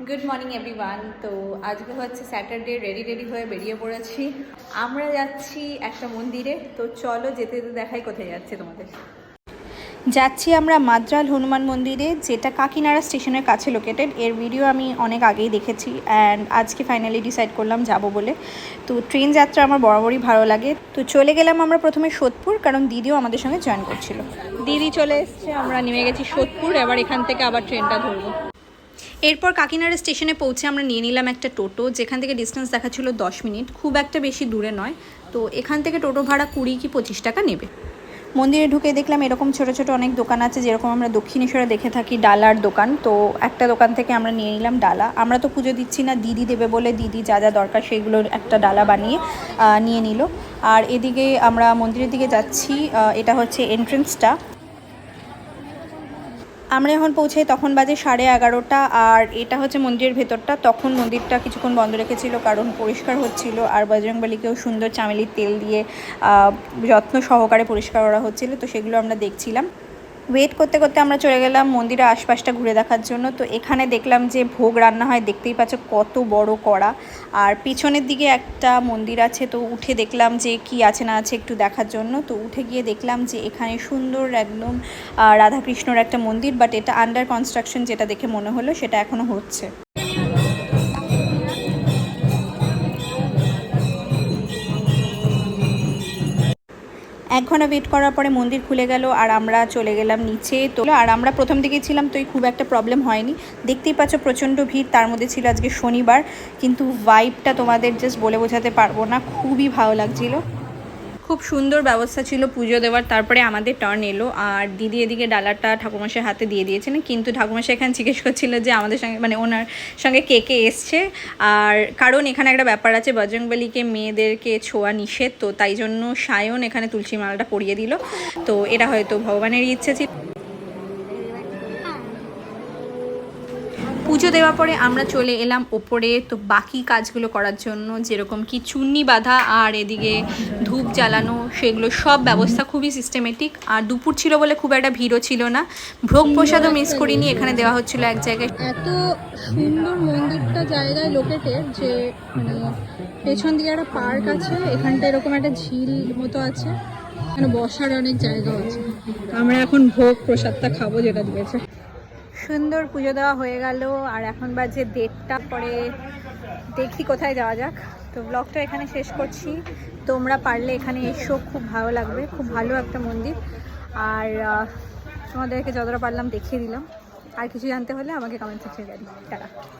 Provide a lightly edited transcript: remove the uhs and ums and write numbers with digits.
Good morning everyone. তো আজকে হচ্ছে স্যাটারডে, রেডি হয়ে বেরিয়ে পড়েছি। আমরা যাচ্ছি একটা মন্দিরে। তো চলো যেতে যেতে দেখাই কোথায় যাচ্ছে তোমাদের। যাচ্ছি আমরা মাদ্রাল হনুমান মন্দিরে, যেটা কাকিনাড়া স্টেশনের কাছে লোকেটেড। এর ভিডিও আমি অনেক আগেই দেখেছি অ্যান্ড আজকে ফাইনালি ডিসাইড করলাম যাব বলে। তো ট্রেন যাত্রা আমার বরাবরই ভালো লাগে। তো চলে গেলাম আমরা প্রথমে সোদপুর, কারণ দিদিও আমাদের সঙ্গে জয়েন করছিল। দিদি চলে এসছে, আমরা নেমে গেছি সোদপুর। এবার এখান থেকে আবার ট্রেনটা ধরবো। এরপর কাকিনাড়া স্টেশনে পৌঁছে আমরা নিয়ে নিলাম একটা টোটো, যেখান থেকে ডিস্টেন্স দেখাচ্ছিল 10 মিনিট, খুব একটা বেশি দূরে নয়। তো এখান থেকে টোটো ভাড়া 20 কি 25 টাকা নেবে। মন্দিরে ঢুকে দেখলাম এরকম ছোট ছোট অনেক দোকান আছে, যেরকম আমরা দক্ষিণেশ্বরে দেখে থাকি ডালার দোকান। তো একটা দোকান থেকে আমরা নিয়ে নিলাম ডালা। আমরা তো পুজো দিচ্ছি না, দিদি দেবে বলে দিদি যা যা দরকার সেগুলোর একটা ডালা বানিয়ে নিয়ে নিল। আর এদিকে আমরা মন্দিরের দিকে যাচ্ছি, এটা হচ্ছে এন্ট্রেন্সটা। আমরা যখন পৌঁছাই তখন বাজে 11:30, আর এটা হচ্ছে মন্দিরের ভেতরটা। তখন মন্দিরটা কিছুক্ষণ বন্ধ রেখেছিল কারণ পরিষ্কার হচ্ছিল, আর বজরংবলীকেও সুন্দর চামেলির তেল দিয়ে যত্ন সহকারে পরিষ্কার করা হচ্ছিল। তো সেগুলো আমরা দেখছিলাম। ওয়েট করতে করতে আমরা চলে গেলাম মন্দিরের আশপাশটা ঘুরে দেখার জন্য। তো এখানে দেখলাম যে ভোগ রান্না হয়, দেখতেই পাচ্ছ কত বড় কড়া। আর পিছনের দিকে একটা মন্দির আছে, তো উঠে দেখলাম যে কি আছে না আছে একটু দেখার জন্য। তো উঠে গিয়ে দেখলাম যে এখানে সুন্দর একদম রাধাকৃষ্ণর একটা মন্দির, বাট এটা আন্ডার কনস্ট্রাকশন, যেটা দেখে মনে হলো সেটা এখনও হচ্ছে। 1 ঘন্টা ওয়েট করার পরে মন্দির খুলে গেল, আর আমরা চলে গেলাম নিচে। তো আর আমরা প্রথম দিকেই ছিলাম, তো খুব একটা প্রবলেম হয়নি। দেখতেই পাচ্ছ প্রচণ্ড ভিড়, তার মধ্যে ছিল আজকে শনিবার, কিন্তু ভাইবটা তোমাদের জাস্ট বলে বোঝাতে পারবো না, খুবই ভালো লাগছিল। খুব সুন্দর ব্যবস্থা ছিল পুজো দেওয়ার। তারপরে আমাদের টার্ন এলো, আর দিদি এদিকে ডালাটা ঠাকুরমশাই হাতে দিয়ে দিয়েছেন, কিন্তু ঠাকুরমশাই এখানে জিজ্ঞেস করছিল যে আমাদের সঙ্গে মানে ওনার সঙ্গে কে কে এসছে। আর কারণ এখানে একটা ব্যাপার আছে, বজরংবলীকে মেয়েদেরকে ছোঁয়া নিষেধ, তো তাই জন্য সায়ন এখানে তুলসী মালাটা পরিয়ে দিল। তো এটা হয়তো ভগবানেরই ইচ্ছে ছিল। পুজো দেওয়ার পরে আমরা চলে এলাম ওপরে, তো বাকি কাজগুলো করার জন্য, যেরকম কি চুন্নি বাঁধা আর এদিকে ধূপ জ্বালানো, সেগুলো সব ব্যবস্থা খুবই সিস্টেমেটিক। আর দুপুর ছিল বলে খুব একটা ভিড়ও ছিল না। ভোগ প্রসাদও মিস করিনি, এখানে দেওয়া হচ্ছিল এক জায়গায়। এত সুন্দর মন্দিরটা জায়গায় লোকেটেড যে মানে পেছন দিকে একটা পার্ক আছে, এখানটা এরকম একটা ঝিল মতো আছে, এখানে বসার অনেক জায়গা আছে। আমরা এখন ভোগ প্রসাদটা খাবো যেটা দিয়েছে। সুন্দর পুজো দেওয়া হয়ে গেল, আর এখন বাজে 1:30। পরে দেখি কোথায় যাওয়া যাক। তো ব্লগটা এখানে শেষ করছি। তোমরা পারলে এখানে এসো, খুব ভালো লাগবে, খুব ভালো একটা মন্দির। আর তোমাদেরকে যতটা পারলাম দেখিয়ে দিলাম। আর কিছু জানতে হলে আমাকে কমেন্ট সেকশনে জানিও। টাটা।